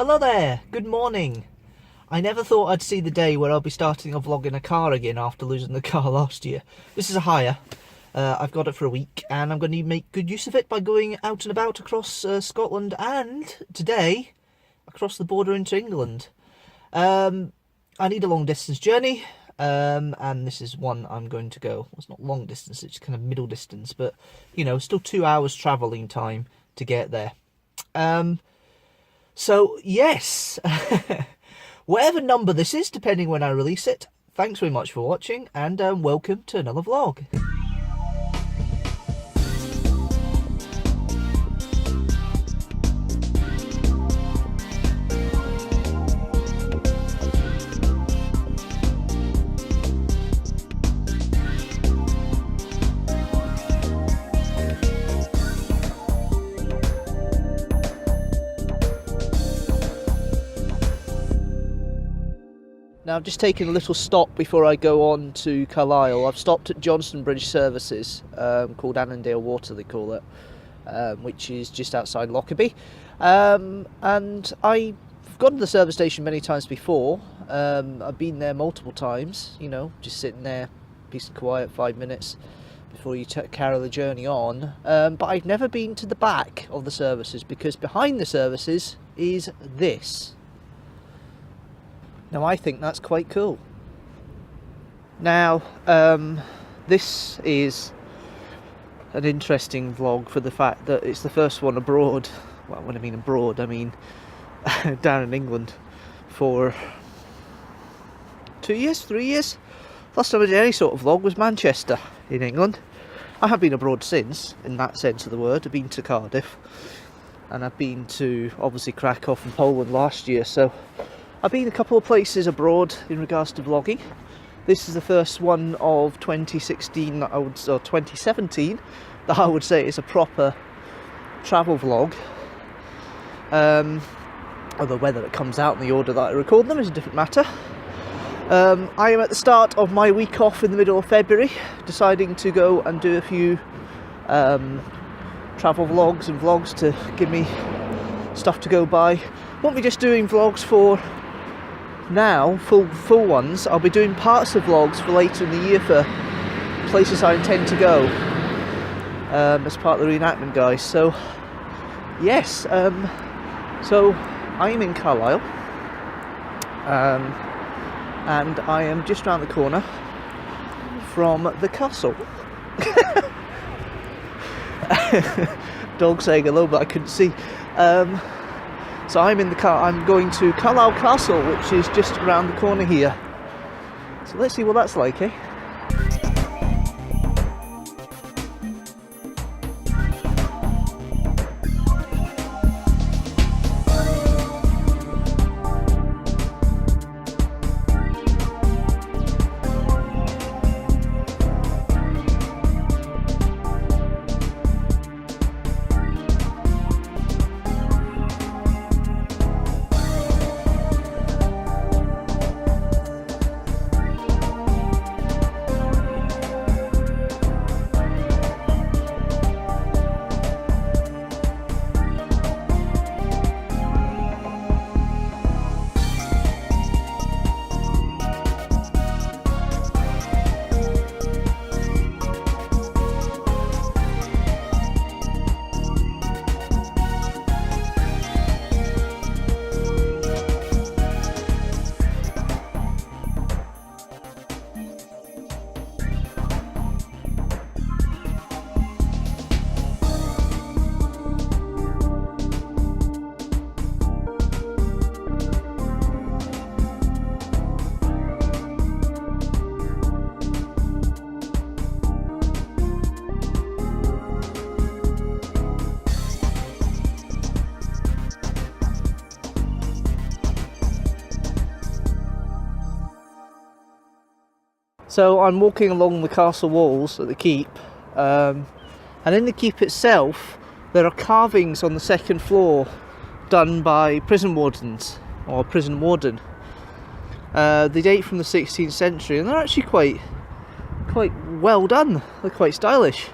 Hello there, good morning. I never thought I'd see the day where I'll be starting a vlog in a car again after losing the car last year. This is a hire. I've got it for a week and I'm going to make good use of it by going out and about across Scotland and, today, across the border into England. I need a long distance journey and this is one I'm going to go. Well, it's not long distance, it's kind of middle distance, but, you know, still 2 hours travelling time to get there. So, yes, whatever number this is, depending when I release it, thanks very much for watching, and welcome to another vlog. Now I've just taken a little stop before I go on to Carlisle. I've stopped at Johnston Bridge Services, called Annandale Water they call it, which is just outside Lockerbie. And I've gone to the service station many times before. I've been there multiple times, you know, just sitting there, peace and quiet, 5 minutes before you carry the journey on. But I've never been to the back of the services, because behind the services is this. Now I think that's quite cool. Now this is an interesting vlog for the fact that it's the first one abroad. Well, when I mean abroad, I mean down in England for 2 years, 3 years. Last time I did any sort of vlog was Manchester in England. I have been abroad since, in that sense of the word. I've been to Cardiff and I've been to obviously Krakow and Poland last year, so I've been a couple of places abroad in regards to vlogging. This is the first one of 2016 that or 2017 that I would say is a proper travel vlog. Although whether it comes out in the order that I record them is a different matter. I am at the start of my week off in the middle of February, deciding to go and do a few travel vlogs and vlogs to give me stuff to go by. Won't be just doing vlogs for now, full ones. I'll be doing parts of vlogs for later in the year for places I intend to go as part of the reenactment, guys. So yes, so I am in Carlisle and I am just around the corner from the castle. Dog saying hello, but I couldn't see. So I'm in the car. I'm going to Carlisle Castle, which is just around the corner here. So let's see what that's like, eh? So I'm walking along the castle walls at the keep, and in the keep itself there are carvings on the second floor done by prison wardens, or prison warden. They date from the 16th century and they're actually quite well done. They're quite stylish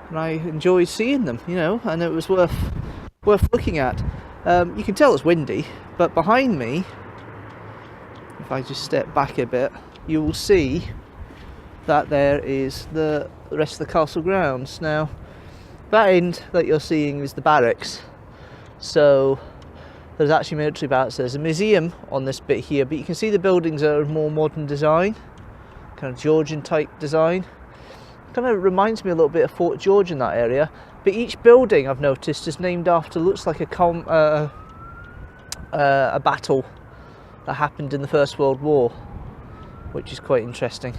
and I enjoyed seeing them, you know, and it was worth looking at. You can tell it's windy, but behind me, if I just step back a bit, you will see that there is the rest of the castle grounds. Now, that end that you're seeing is the barracks, so there's actually military barracks. There's a museum on this bit here, but you can see the buildings are of more modern design, kind of Georgian type design. Kind of reminds me a little bit of Fort George in that area, but each building I've noticed is named after, looks like a battle that happened in the First World War, which is quite interesting.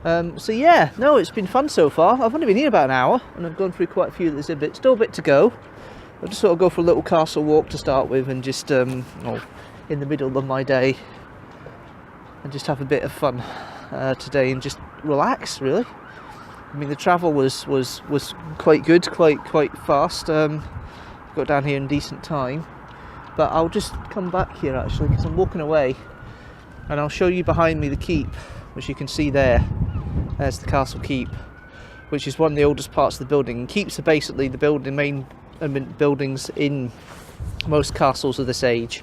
So yeah, no, it's been fun so far. I've only been here about an hour and I've gone through quite a few. There's still a bit to go. I'll just sort of go for a little castle walk to start with, and just in the middle of my day, and just have a bit of fun today and just relax, really. I mean, the travel was quite good, quite fast. Got down here in decent time, but I'll just come back here actually because I'm walking away, and I'll show you behind me the keep, which you can see there. There's the castle keep, which is one of the oldest parts of the building. And keeps are basically the main buildings in most castles of this age.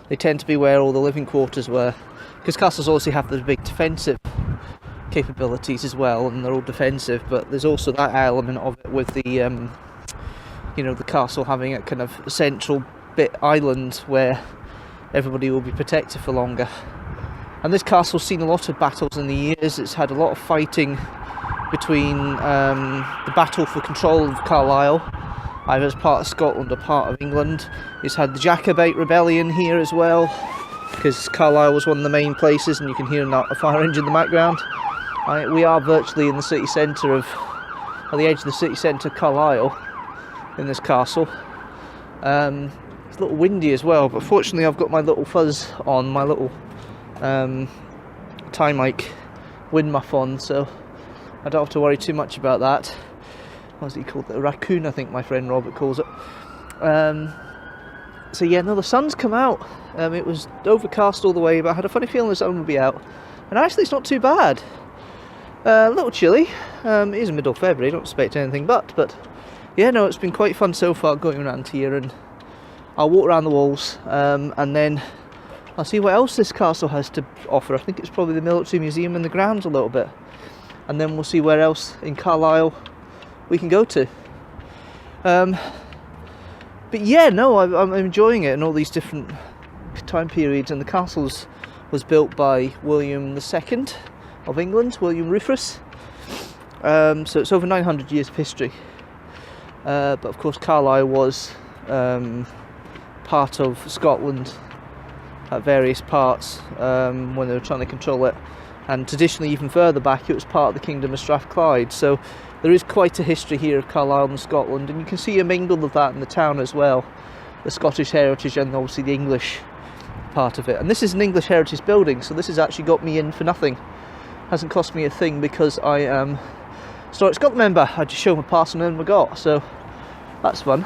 They tend to be where all the living quarters were, because castles also have the big defensive capabilities as well, and they're all defensive, but there's also that element of it with the the castle having a kind of central bit island where everybody will be protected for longer. And this castle's seen a lot of battles in the years. It's had a lot of fighting between the battle for control of Carlisle, either as part of Scotland or part of England. It's had the Jacobite rebellion here as well, because Carlisle was one of the main places, and you can hear a fire engine in the background. We are virtually in the city centre at the edge of the city centre of Carlisle in this castle. It's a little windy as well, but fortunately I've got my little fuzz on, my little tie mic wind muff on, so I don't have to worry too much about that. What does he call it? A raccoon, I think my friend Robert calls it. So yeah, no, the sun's come out. It was overcast all the way, but I had a funny feeling the sun would be out, and actually it's not too bad. A little chilly. It is middle of February, don't expect anything but yeah, no, it's been quite fun so far going around here, and I'll walk around the walls, and then I'll see what else this castle has to offer. I think it's probably the military museum and the grounds a little bit, and then we'll see where else in Carlisle we can go to. But yeah, no, I'm enjoying it in all these different time periods, and the castle was built by William II of England, William Rufus. So it's over 900 years of history. But of course Carlisle was part of Scotland at various parts when they were trying to control it, and traditionally even further back it was part of the Kingdom of Strathclyde. So there is quite a history here of Carlisle and Scotland, and you can see a mingle of that in the town as well, the Scottish heritage and obviously the English part of it. And this is an English heritage building, so this has actually got me in for nothing. Hasn't cost me a thing, because I am Historic Scotland member. I just show my pass and then we got, so that's fun.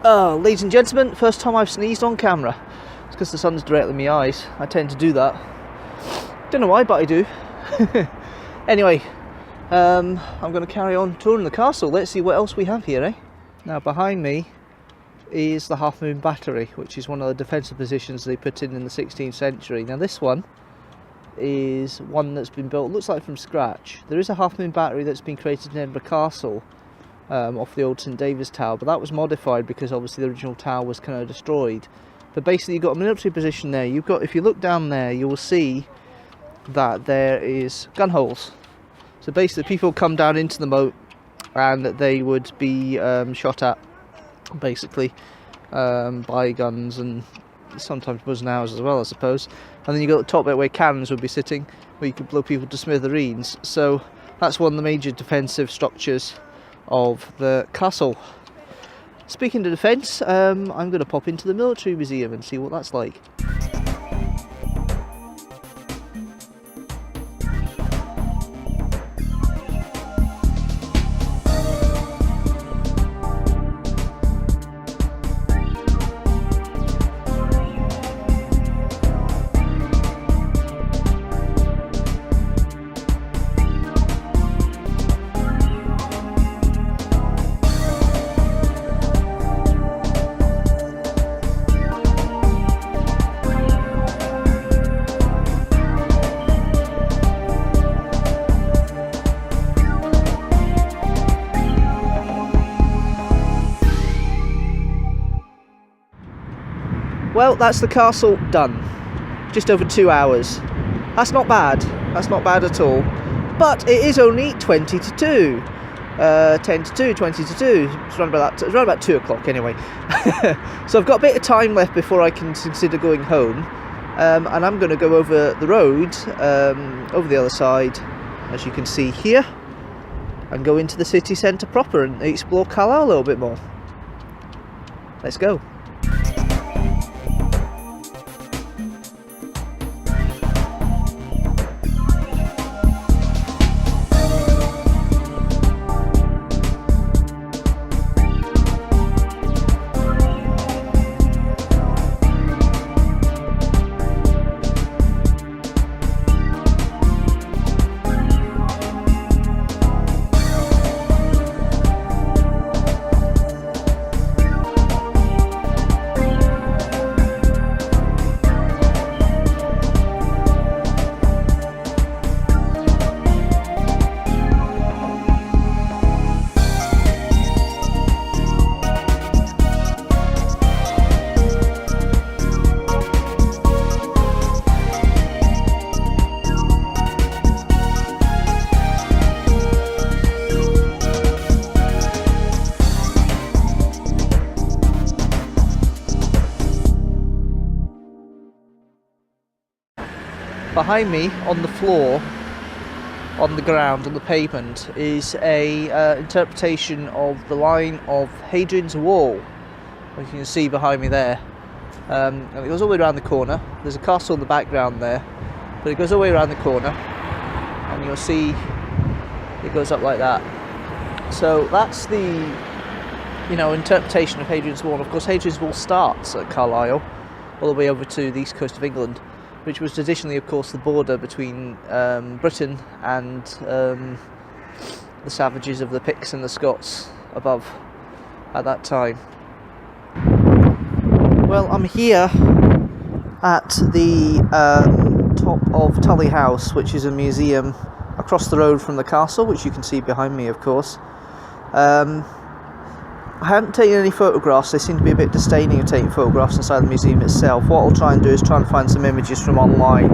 Oh, ladies and gentlemen, first time I've sneezed on camera. It's because the sun's directly in my eyes. I tend to do that. Don't know why, but I do. Anyway, I'm going to carry on touring the castle. Let's see what else we have here, eh? Now, behind me is the Half Moon Battery, which is one of the defensive positions they put in the 16th century. Now, this one is one that's been built, looks like from scratch. There is a Half Moon Battery that's been created in Edinburgh Castle, off the old St David's Tower, but that was modified because obviously the original tower was kind of destroyed. But basically you've got a military position there. You've got, if you look down there, you will see that there is gun holes. So basically people come down into the moat and they would be shot at, basically, by guns and sometimes bows and arrows as well, I suppose. And then you got the top bit where cannons would be sitting, where you could blow people to smithereens. So that's one of the major defensive structures of the castle. Speaking of defence, I'm going to pop into the military museum and see what that's like. well, that's the castle done. Just over 2 hours. That's not bad. That's not bad at all. But it is only 20 to 2. 10 to 2, 20 to 2. It's around about 2 o'clock anyway. So I've got a bit of time left before I can consider going home. And I'm going to go over the road, over the other side, as you can see here, and go into the city centre proper and explore Carlisle a little bit more. Let's go. Behind me, on the floor, on the ground, on the pavement, is a interpretation of the line of Hadrian's Wall, which you can see behind me there. And it goes all the way around the corner. There's a castle in the background there, but it goes all the way around the corner, and you'll see it goes up like that. So that's the, interpretation of Hadrian's Wall. Of course, Hadrian's Wall starts at Carlisle, all the way over to the east coast of England, which was traditionally, of course, the border between Britain and the savages of the Picts and the Scots above at that time. Well, I'm here at the top of Tully House, which is a museum across the road from the castle, which you can see behind me, of course. I haven't taken any photographs. They seem to be a bit disdaining of taking photographs inside the museum itself. What I'll try and do is try and find some images from online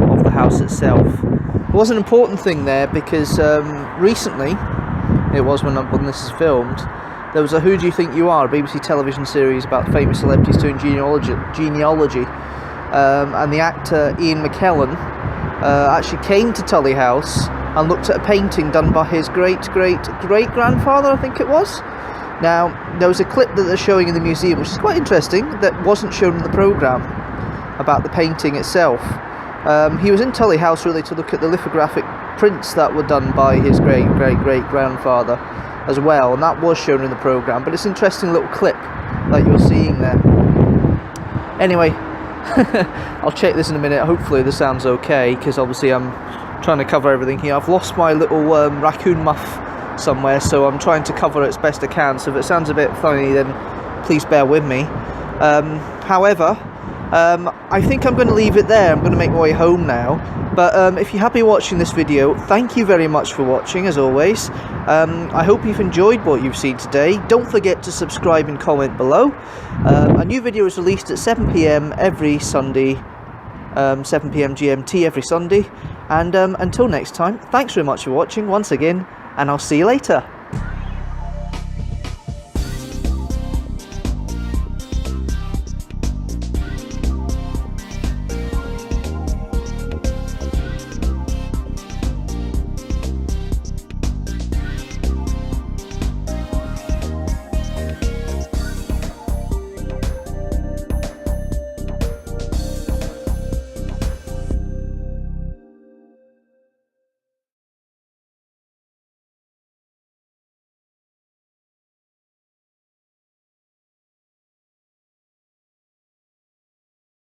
of the house itself. It was an important thing there because recently, it was when this is filmed, there was a Who Do You Think You Are, a BBC television series about famous celebrities doing genealogy. And the actor Ian McKellen actually came to Tully House and looked at a painting done by his great-great-great-grandfather, I think it was. Now, there was a clip that they're showing in the museum, which is quite interesting, that wasn't shown in the programme, about the painting itself. He was in Tully House really to look at the lithographic prints that were done by his great-great-great-grandfather as well, and that was shown in the programme, but it's an interesting little clip that you're seeing there. Anyway, I'll check this in a minute. Hopefully the sound's okay, because obviously I'm trying to cover everything here. I've lost my little raccoon muff somewhere, so I'm trying to cover it as best I can, so if it sounds a bit funny then please bear with me. However, I think I'm going to leave it there. I'm going to make my way home now, but if you have been watching this video, thank you very much for watching as always. I hope you've enjoyed what you've seen today. Don't forget to subscribe and comment below. A new video is released at 7 PM every Sunday, 7 PM GMT every Sunday, and until next time, thanks very much for watching once again, and I'll see you later.